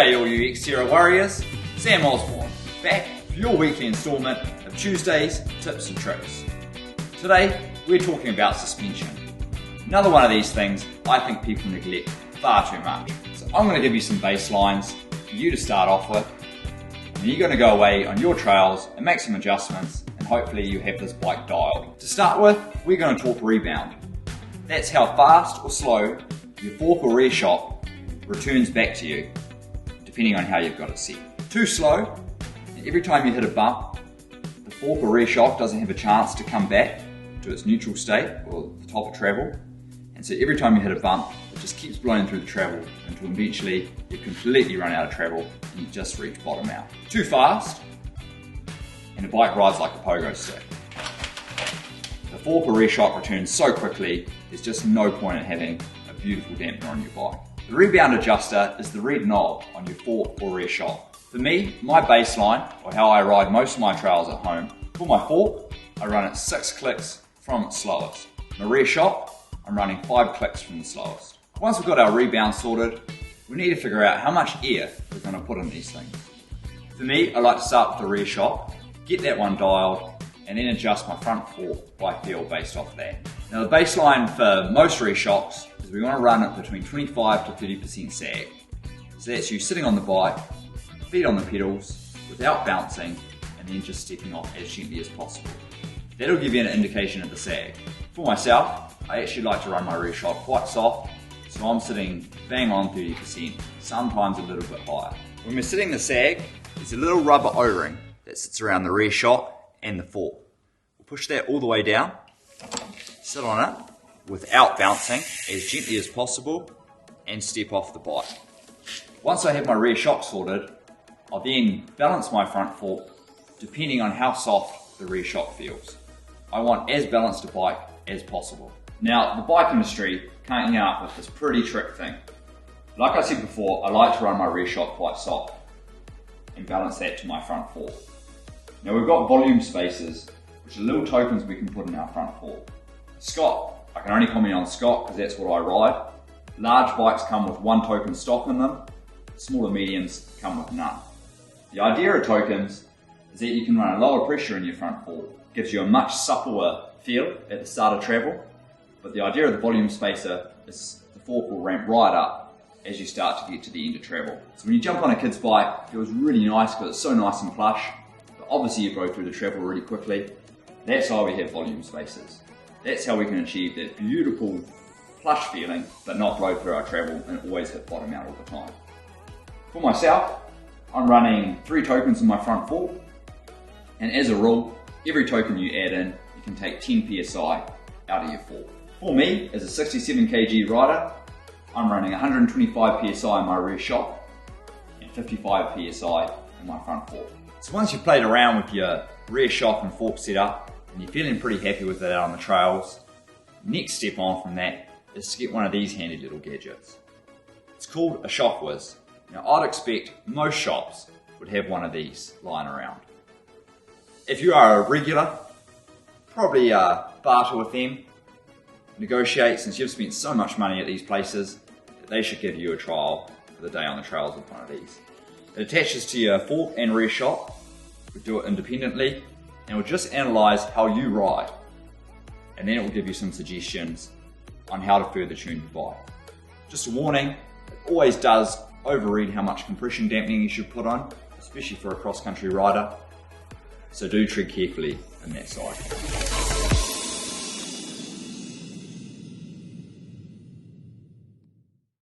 G'day all you XTERRA warriors, Sam Osborne, back for your weekly instalment of Tuesday's Tips and Tricks. Today we're talking about suspension. Another one of these things I think people neglect far too much. So I'm going to give you some baselines for you to start off with, and you're going to go away on your trails and make some adjustments, and hopefully you have this bike dialed. To start with, we're going to talk rebound. That's how fast or slow your fork or rear shock returns back to you, depending on how you've got it set. Too slow, and every time you hit a bump, the fork or rear shock doesn't have a chance to come back to its neutral state or the top of travel, and so every time you hit a bump, it just keeps blowing through the travel until eventually you completely run out of travel and you just reach bottom out. Too fast, and the bike rides like a pogo stick. The fork or rear shock returns so quickly, there's just no point in having a beautiful dampener on your bike. The Rebound Adjuster is the red knob on your fork or rear shock. For me, my baseline, or how I ride most of my trails at home, for my fork, I run at 6 clicks from its slowest. My rear shock, I'm running 5 clicks from the slowest. Once we've got our rebound sorted, we need to figure out how much air we're going to put in these things. For me, I like to start with the rear shock, get that one dialed, and then adjust my front fork by feel based off that. Now the baseline for most rear shocks is we want to run it between 25 to 30% sag. So that's you sitting on the bike, feet on the pedals, without bouncing, and then just stepping off as gently as possible. That'll give you an indication of the sag. For myself, I actually like to run my rear shock quite soft, so I'm sitting bang on 30%, sometimes a little bit higher. When we're sitting the sag, there's a little rubber O-ring that sits around the rear shock and the fork. We'll push that all the way down, sit on it without bouncing as gently as possible, and step off the bike. Once I have my rear shock sorted, I'll then balance my front fork depending on how soft the rear shock feels. I want as balanced a bike as possible. Now, the bike industry came out with this pretty trick thing. Like I said before, I like to run my rear shock quite soft and balance that to my front fork. Now we've got volume spacers, which are little tokens we can put in our front fork. Scott, I can only comment on Scott because that's what I ride. Large bikes come with 1 token stock in them, smaller mediums come with none. The idea of tokens is that you can run a lower pressure in your front fork. It gives you a much suppler feel at the start of travel, but the idea of the volume spacer is the fork will ramp right up as you start to get to the end of travel. So when you jump on a kid's bike, it feels really nice because it's so nice and plush. Obviously you go through the travel really quickly. That's why we have volume spacers. That's how we can achieve that beautiful plush feeling, but not blow through our travel and always hit bottom out all the time. For myself, I'm running 3 tokens in my front fork, and as a rule, every token you add in, you can take 10 psi out of your fork. For me, as a 67 kg rider, I'm running 125 psi in my rear shock and 55 psi in my front fork. So once you've played around with your rear shock and fork setup and you're feeling pretty happy with it out on the trails, next step on from that is to get one of these handy little gadgets. It's called a Shockwiz. Now I'd expect most shops would have one of these lying around. If you are a regular, probably barter with them, negotiate, since you've spent so much money at these places that they should give you a trial for the day on the trails with one of these. It attaches to your fork and rear shock. We do it independently, and we'll just analyse how you ride, and then it will give you some suggestions on how to further tune your bike. Just a warning, it always does overread how much compression dampening you should put on, especially for a cross-country rider, so do tread carefully in that side.